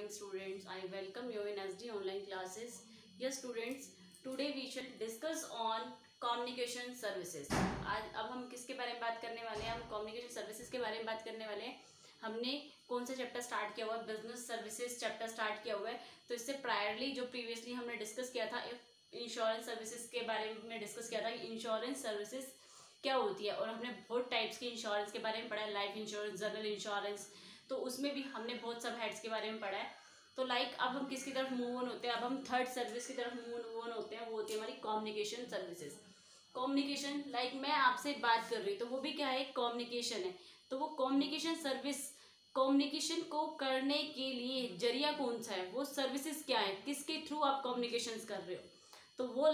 students. I welcome you in SD online classes. Yes students, today we shall discuss on communication services. आज अब हम किसके बारे में बात करने वाले हैं? हम communication services के बारे में बात करने वाले हैं. हमने कौन सा चैप्टर स्टार्ट किया हुआ है? बिजनेस सर्विसेज चैप्टर स्टार्ट किया हुआ है. तो इससे प्रायरली जो प्रीवियसली हमने डिस्कस किया था इंश्योरेंस सर्विसेज के बारे में डिस्कस किया था कि इंश्योरेंस सर्विसेज क्या होती है, और हमने बहुत टाइप्स के इंश्योरेंस के बारे में पढ़ा है, लाइफ इंश्योरेंस, जनरल इंश्योरेंस. तो उसमें भी हमने बहुत सब हेड्स के बारे में पढ़ा है. तो अब हम किसकी तरफ मूव ऑन होते हैं? अब हम थर्ड सर्विस की तरफ मूव ऑन होते हैं. वो होती है हमारी कम्युनिकेशन सर्विसेज. कम्युनिकेशन मैं आपसे बात कर रही हूँ तो वो भी क्या है? कम्युनिकेशन है. तो वो कम्युनिकेशन सर्विस, कम्युनिकेशन को करने के लिए जरिया कौन सा है, वो सर्विसेज क्या है, किसके थ्रू आप कम्युनिकेशन कर रहे हो, तो वो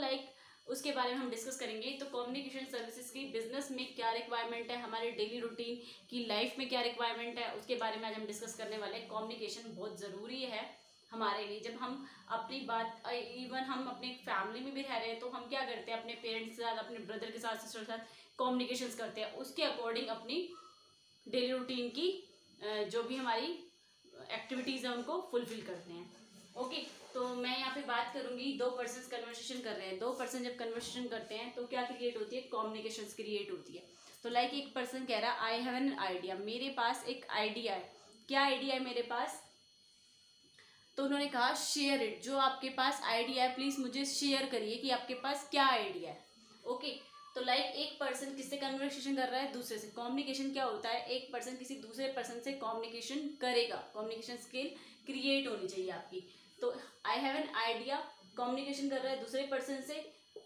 उसके बारे में हम डिस्कस करेंगे. तो कम्युनिकेशन सर्विसेज की बिजनेस में क्या रिक्वायरमेंट है, हमारे डेली रूटीन की लाइफ में क्या रिक्वायरमेंट है, उसके बारे में आज हम डिस्कस करने वाले हैं. कम्युनिकेशन बहुत ज़रूरी है हमारे लिए. जब हम अपनी बात, इवन हम अपने फैमिली में भी रह रहे हैं तो हम क्या करते हैं? अपने पेरेंट्स के साथ, अपने ब्रदर के साथ, सिस्टर के साथ कम्युनिकेशन करते हैं. उसके अकॉर्डिंग अपनी डेली रूटीन की जो भी हमारी एक्टिविटीज़ हैं उनको फुलफिल करते हैं. ओके, तो मैं यहाँ पे बात करूंगी. दो पर्सन्स कन्वर्सेशन कर रहे हैं. दो पर्सन जब कन्वर्सेशन करते हैं तो क्या क्रिएट होती है? कम्युनिकेशंस क्रिएट होती है. तो एक पर्सन कह रहा है आई हैव एन आइडिया, मेरे पास एक आइडिया है. क्या आइडिया है मेरे पास? तो उन्होंने कहा शेयर इट. जो आपके पास आइडिया है प्लीज मुझे शेयर करिए कि आपके पास क्या आइडिया है. ओके, तो एक पर्सन किससे कन्वर्सेशन कर रहा है? दूसरे से. कम्युनिकेशन क्या होता है? एक पर्सन किसी दूसरे पर्सन से कम्युनिकेशन करेगा. कम्युनिकेशन स्किल क्रिएट होनी चाहिए आपकी. तो I have an idea, communication कर रहा है दूसरे पर्सन से.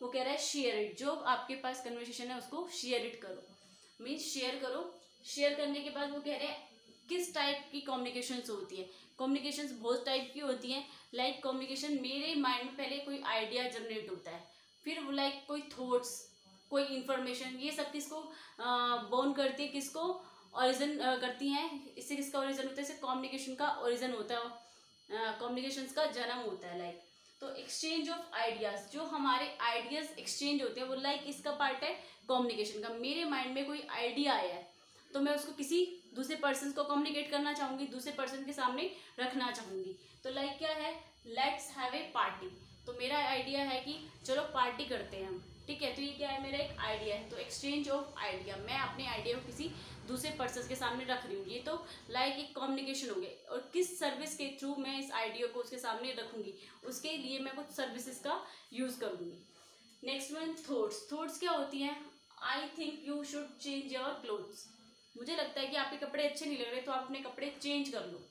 वो कह रहा है शेयर इट. जो आपके पास कन्वर्सेशन है उसको शेयर इट करो, मीन्स शेयर करो. शेयर करने के बाद वो कह रहे हैं किस टाइप की कम्युनिकेशंस होती है? कम्युनिकेशंस बहुत टाइप की होती हैं. कम्युनिकेशन मेरे माइंड में पहले कोई आइडिया जनरेट होता है, फिर कोई थॉट्स, कोई इन्फॉर्मेशन, ये सब किसको बोर्न करती है, किसको ओरिजिन करती हैं. इससे किसका ओरिजिन होता है? इससे कम्युनिकेशन का ओरिजिन होता है, कम्युनिकेशंस का जन्म होता है. तो एक्सचेंज ऑफ आइडियाज, जो हमारे आइडियाज एक्सचेंज होते हैं वो इसका पार्ट है कम्युनिकेशन का. मेरे माइंड में कोई आइडिया आया है तो मैं उसको किसी दूसरे पर्सन को कम्युनिकेट करना चाहूंगी, दूसरे पर्सन के सामने रखना चाहूंगी. तो क्या है? Let's have a party. तो मेरा आइडिया है कि चलो पार्टी करते हैं हम. ठीक है, तो ये क्या है? मेरा एक आइडिया है. तो एक्सचेंज ऑफ आइडिया, मैं अपने आइडिया को किसी दूसरे पर्सन के सामने रख रही हूँ. ये तो एक कम्युनिकेशन हो गया. और किस सर्विस के थ्रू मैं इस आइडिया को उसके सामने रखूंगी, उसके लिए मैं कुछ सर्विसेज का यूज करूंगी. Next one, thoughts. थॉट्स क्या होती हैं? I think you should change your clothes. मुझे लगता है कि आपके कपड़े अच्छे नहीं लग रहे तो आप अपने कपड़े चेंज कर लो.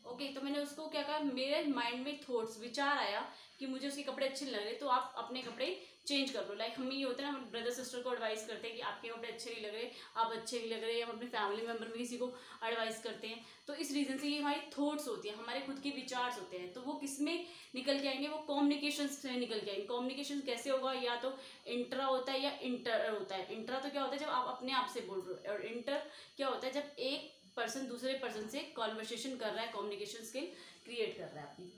ओके, तो मैंने उसको क्या कहा? मेरे माइंड में थॉट्स, विचार आया कि मुझे उसके कपड़े अच्छे नहीं लग रहे तो आप अपने कपड़े चेंज कर लो. हम ये होता है ना, हम ब्रदर सिस्टर को एडवाइस करते हैं कि आपके कपड़े अच्छे नहीं लग रहे, आप अच्छे नहीं लग रहे. हम अपने फैमिली मेम्बर में किसी को एडवाइस करते हैं. तो इस रीज़न से ये हमारी थॉट्स होती है, हमारे खुद के विचार होते हैं. तो वो किस में निकल के आएंगे? वो कम्युनिकेशन से निकल के आएंगे. कम्युनिकेशन कैसे होगा? या तो इंट्रा होता है या इंटर होता है. इंट्रा तो क्या होता है? जब आप अपने आप से बोल रहे हो. और इंटर क्या होता है? जब एक पर्सन दूसरे पर्सन से कॉन्वर्सेशन कर रहा है, कम्युनिकेशन स्किल क्रिएट कर रहा है अपनी.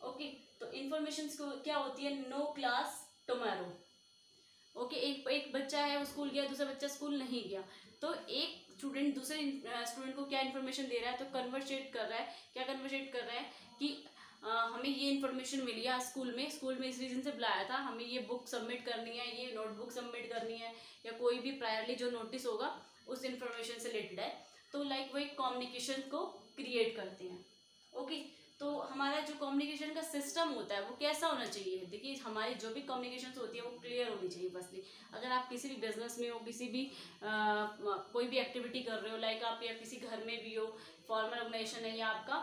ओके, तो इन्फॉर्मेशन क्या होती है? No class tomorrow. ओके, एक बच्चा है वो स्कूल गया, दूसरा बच्चा स्कूल नहीं गया. तो एक स्टूडेंट दूसरे स्टूडेंट को क्या इन्फॉर्मेशन दे रहा है? तो कन्वर्सेट कर रहा है. क्या कन्वर्सेट कर रहा है? कि हमें ये इन्फॉर्मेशन मिली है स्कूल में इस रीज़न से बुलाया था, हमें ये बुक सबमिट करनी है, ये नोटबुक सबमिट करनी है, या कोई भी प्रायरली जो नोटिस होगा उस इन्फॉर्मेशन से रिलेटेड है. तो वो एक कम्युनिकेशन को क्रिएट करते हैं. ओके, तो हमारा जो कम्युनिकेशन का सिस्टम होता है वो कैसा होना चाहिए? देखिए, हमारी जो भी कम्युनिकेशन होती है वो क्लियर होनी चाहिए. फर्स्टली, अगर आप किसी भी बिजनेस में हो, किसी भी कोई भी एक्टिविटी कर रहे हो, आप या किसी घर में भी हो, फॉर्मल ऑर्गेनाइजेशन है या आपका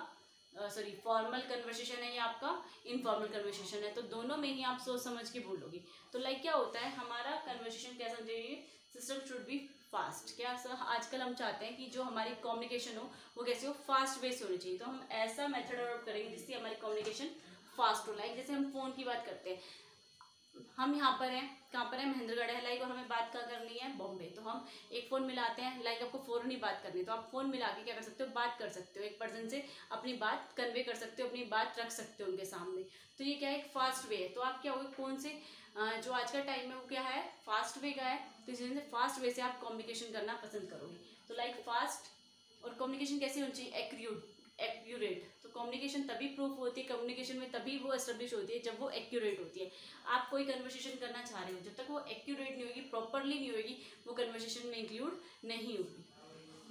फॉर्मल कन्वर्सेशन है या आपका इनफॉर्मल कन्वर्सेशन है, तो दोनों में ही आप सोच समझ के बोलोगे. तो क्या होता है? हमारा कन्वर्सेशन कैसा होना चाहिए? System should be fast. क्या आजकल हम चाहते हैं कि जो हमारी कम्युनिकेशन हो वो कैसे हो? फास्ट वे से होनी चाहिए. तो हम ऐसा मेथड अडॉप्ट करेंगे जिससे हमारी कम्युनिकेशन फास्ट हो. जैसे हम फ़ोन की बात करते हैं, हम यहाँ पर हैं, कहाँ पर है? महेंद्रगढ़ है. और हमें बात क्या करनी है? बॉम्बे. तो हम एक फ़ोन मिलाते हैं. आपको फ़ौरन ही बात करनी है तो आप फ़ोन मिला के क्या कर सकते हो? बात कर सकते हो. एक पर्सन से अपनी बात कन्वे कर सकते हो, अपनी बात रख सकते हो उनके सामने. तो ये क्या है? एक फास्ट वे है. तो आप क्या होगा? कौन से जो आज का टाइम है वो क्या है? फास्ट वे का है. तो इस वजह से फास्ट वे से आप कम्युनिकेशन करना पसंद करोगे. तो फास्ट. और कम्युनिकेशन कैसे होनी चाहिए? एक्यूरेट. तो कम्युनिकेशन तभी प्रूफ होती है, कम्युनिकेशन में तभी वो एस्टेब्लिश होती है जब वो एक्यूरेट होती है। आप कोई कन्वर्सेशन करना चाह रहे हो, जब तक वो एक्यूरेट नहीं होगी, प्रॉपरली नहीं होगी, वो कन्वर्सेशन में इंक्लूड नहीं होगी।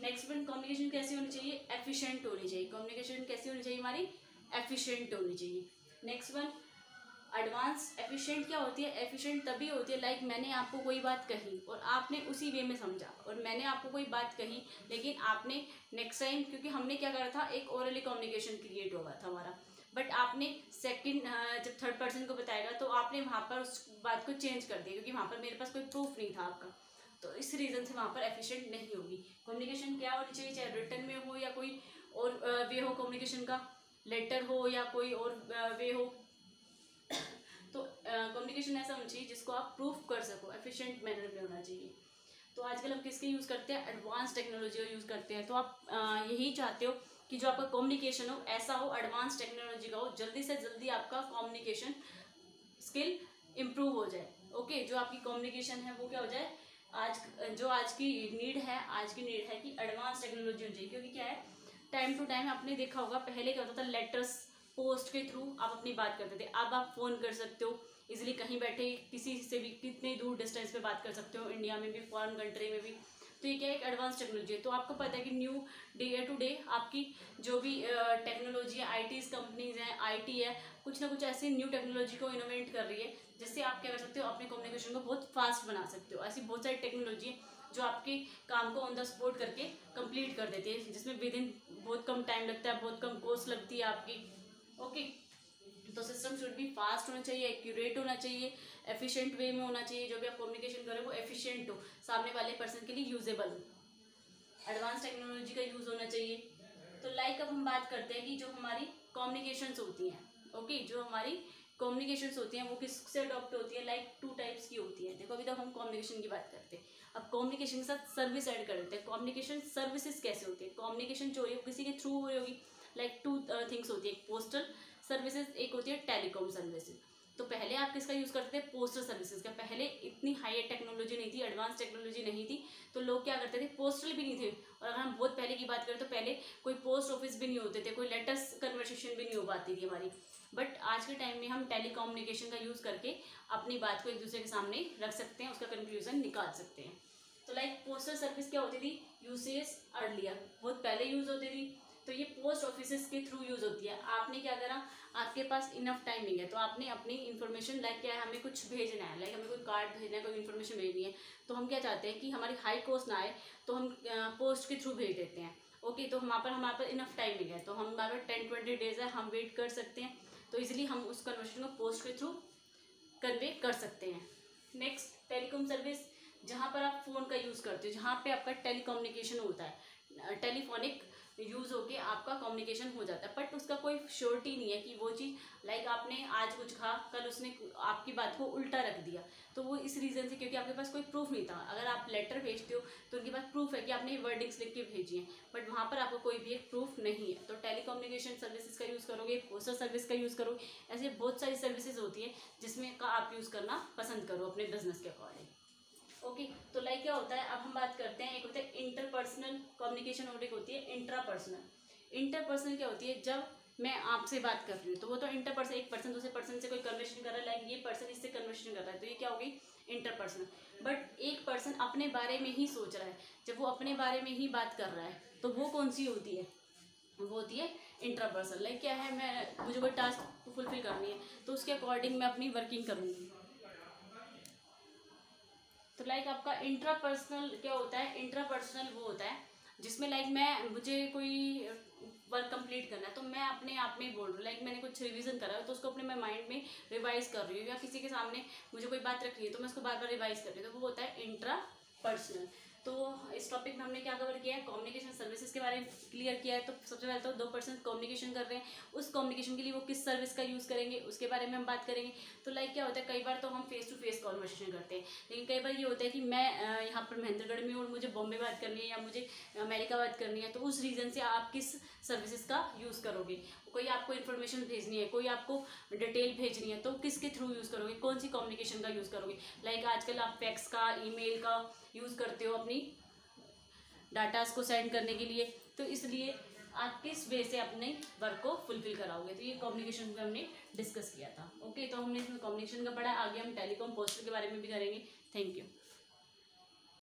नेक्स्ट वन, कम्युनिकेशन कैसी होनी चाहिए? एफिशिएंट होनी चाहिए। कम्युनिकेशन कैसी होनी चाहिए हमारी? एफिशिएंट होनी चाहिए। Next one, advance. एफिशिएंट क्या होती है? एफिशिएंट तभी होती है लाइक मैंने आपको कोई बात कही और आपने उसी वे में समझा, और मैंने आपको कोई बात कही लेकिन आपने नेक्स्ट टाइम, क्योंकि हमने क्या करा था, एक ओरली कम्युनिकेशन क्रिएट हुआ था हमारा, बट आपने सेकंड जब थर्ड पर्सन को बताएगा तो आपने वहाँ पर उस बात को चेंज कर दिया, क्योंकि वहाँ पर मेरे पास कोई प्रूफ नहीं था आपका, तो इस रीज़न से वहाँ पर एफिशिएंट नहीं होगी। कम्युनिकेशन क्या होनी चाहिए, चाहे रिटर्न में हो या कोई और वे हो, कम्युनिकेशन का लेटर हो या कोई और वे हो, तो कम्युनिकेशन ऐसा होना चाहिए जिसको आप प्रूफ कर सको, एफिशिएंट मैनर में होना चाहिए। तो आजकल हम किसके यूज़ करते हैं? एडवांस टेक्नोलॉजी का यूज़ करते हैं। तो आप यही चाहते हो कि जो आपका कम्युनिकेशन हो ऐसा हो, एडवांस टेक्नोलॉजी का हो, जल्दी से जल्दी आपका कम्युनिकेशन स्किल इम्प्रूव हो जाए। ओके, जो आपकी कम्युनिकेशन है वो क्या हो जाए, आज की नीड है कि एडवांस टेक्नोलॉजी होनी चाहिए। क्योंकि क्या है, टाइम टू टाइम आपने देखा होगा, पहले क्या होता था, लेटर्स पोस्ट के थ्रू आप अपनी बात करते थे। अब आप फ़ोन कर सकते हो इजीली, कहीं बैठे किसी से भी कितने दूर डिस्टेंस पे बात कर सकते हो, इंडिया में भी, फॉरेन कंट्री में भी। तो ये क्या है, एक एडवांस टेक्नोलॉजी है। तो आपको पता है कि न्यू डे टू डे आपकी जो भी टेक्नोलॉजी है, आईटी कंपनीज हैं, आईटी है, कुछ ना कुछ ऐसी न्यू टेक्नोलॉजी को इनोवेट कर रही है, जिससे आप क्या कर सकते हो, अपने कम्युनिकेशन को बहुत फास्ट बना सकते हो। ऐसी बहुत सारी टेक्नोलॉजी है जो आपके काम को ऑन द स्पॉट करके कंप्लीट कर देती है, जिसमें विद इन बहुत कम टाइम लगता है, बहुत कम कॉस्ट लगती है आपकी। ओके, तो सिस्टम शुड बी फास्ट होना चाहिए, एक्यूरेट होना चाहिए, एफिशिएंट वे में होना चाहिए। जो भी आप कम्युनिकेशन करें वो एफिशिएंट हो, सामने वाले पर्सन के लिए यूजेबल हो, एडवांस टेक्नोलॉजी का यूज होना चाहिए। तो लाइक अब हम बात करते हैं कि जो हमारी कम्युनिकेशंस होती हैं, ओके, जो हमारी कम्युनिकेशंस होती हैं वो किससे अडॉप्ट होती है? लाइक टू टाइप्स की होती है। देखो, अभी तक हम कम्युनिकेशन की बात करते हैं, अब कम्युनिकेशन के साथ सर्विस ऐड कर देते हैं। कम्युनिकेशन सर्विसेज कैसे होती है? कम्युनिकेशन जो हो रही है वो किसी के थ्रू हो रही होगी, लाइक टू थिंग्स होती है, एक पोस्टल सर्विसेज, एक होती है टेलीकॉम सर्विसेज। तो पहले आप किसका यूज़ करते थे? पोस्टल सर्विसेज का। पहले इतनी हाई टेक्नोलॉजी नहीं थी, एडवांस टेक्नोलॉजी नहीं थी, तो लोग क्या करते थे, पोस्टल भी नहीं थे। और अगर हम बहुत पहले की बात करें तो पहले कोई पोस्ट ऑफिस भी नहीं होते थे, कोई लेटर्स कन्वर्सेशन भी नहीं हो पाती थी हमारी। बट आज के टाइम में हम टेलीकम्युनिकेशन का यूज़ करके अपनी बात को एक दूसरे के सामने रख सकते हैं, उसका कंक्लूजन निकाल सकते हैं। तो लाइक पोस्टल सर्विस क्या होती थी? यूसेज अर्लियर, बहुत पहले यूज़ होती थी। तो ये पोस्ट ऑफिसेज के थ्रू यूज़ होती है। आपने क्या करा, आपके पास इनफ टाइमिंग है, तो आपने अपनी इन्फॉर्मेशन, लाइक क्या है, हमें कुछ भेजना है, लाइक हमें कोई कार्ड भेजना है, कोई इन्फॉर्मेशन भेजनी है, तो हम क्या चाहते हैं कि हमारी हाई कॉस्ट ना आए, तो हम पोस्ट के थ्रू भेज देते हैं। ओके, तो हमारे पास इनफ टाइमिंग है, तो हम हमारे 10-20 डेज है, हम वेट कर सकते हैं, तो इजीली हम उस कन्वर्सेशन को पोस्ट के थ्रू कन्वे कर सकते हैं। नेक्स्ट, टेलीकॉम सर्विस, जहाँ पर आप फ़ोन का यूज़ करते हो, जहाँ पे आपका टेलीकम्युनिकेशन होता है, टेलीफोनिक यूज़ होके आपका कम्युनिकेशन हो जाता है, बट उसका कोई श्योरिटी नहीं है कि वो चीज़, लाइक आपने आज कुछ कहा, कल उसने आपकी बात को उल्टा रख दिया, तो वो इस रीज़न से, क्योंकि आपके पास कोई प्रूफ नहीं था। अगर आप लेटर भेजते हो तो उनके पास प्रूफ है कि आपने वर्डिंग्स लिख के भेजी है, बट वहाँ पर आपको कोई भी एक प्रूफ नहीं है। तो टेलीकम्युनिकेशन सर्विसेज का यूज़ करोगे, पोस्टल सर्विस का यूज़ करोगे, ऐसे बहुत सारी सर्विसेज होती है जिसमें का आप यूज़ करना पसंद करो अपने बिजनेस के अकॉर्डिंग। ओके, तो लाइक क्या होता है, अब हम बात करते हैं, एक होता है इंटरपर्सनल कम्युनिकेशन और एक होती है इंट्रापर्सनल। इंटरपर्सनल क्या होती है, जब मैं आपसे बात कर रही हूँ तो वो तो इंटरपर्सन, एक पर्सन दूसरे पर्सन से कोई कन्वर्सेशन कर रहा है, लाइक ये पर्सन इससे कन्वर्सेशन कर रहा है, तो ये क्या होगी, इंटरपर्सनल। बट एक पर्सन अपने बारे में ही सोच रहा है, जब वो अपने बारे में ही बात कर रहा है तो वो कौन सी होती है, वो होती है इंट्रापर्सनल। लाइक क्या है, मुझे कोई टास्क फुलफिल करनी है तो उसके अकॉर्डिंग मैं अपनी वर्किंग करूँगी। तो लाइक आपका इंट्रापर्सनल क्या होता है, इंट्रापर्सनल वो होता है जिसमें लाइक मुझे कोई वर्क कंप्लीट करना है, तो मैं अपने आप में बोल रही हूँ, लाइक मैंने कुछ रिवीजन करा है तो उसको अपने मैं माइंड में रिवाइज कर रही हूँ, या किसी के सामने मुझे कोई बात रखी है तो मैं उसको बार बार रिवाइज कर रही हूँ, तो वो होता है इंट्रापर्सनल। तो इस टॉपिक में हमने क्या कवर किया है, कम्युनिकेशन सर्विसेज के बारे में क्लियर किया है। तो सबसे पहले तो 2 पर्सन कम्युनिकेशन कर रहे हैं, उस कम्युनिकेशन के लिए वो किस सर्विस का यूज़ करेंगे उसके बारे में हम बात करेंगे। तो लाइक क्या होता है, कई बार तो हम फेस टू फेस कन्वर्सेशन करते हैं, लेकिन कई बार ये होता है कि मैं यहाँ पर महेंद्रगढ़ में हूँ और मुझे बॉम्बे बात करनी है या मुझे अमेरिका बात करनी है, तो उस रीज़न से आप किस सर्विसेज का यूज़ करोगे। कोई आपको इन्फॉर्मेशन भेजनी है, कोई आपको डिटेल भेजनी है, तो किसके थ्रू यूज़ करोगे, कौन सी कम्युनिकेशन का यूज़ करोगे। लाइक आजकल आप फैक्स का, ईमेल का यूज़ करते हो अपनी डाटास को सेंड करने के लिए, तो इसलिए आप किस वे से अपने वर्क को फुलफिल कराओगे। तो ये कम्युनिकेशन पे हमने डिस्कस किया था। ओके, तो हमने इसमें कम्युनिकेशन का पढ़ा, आगे हम टेलीकॉम पोस्टर के बारे में भी करेंगे। Thank you.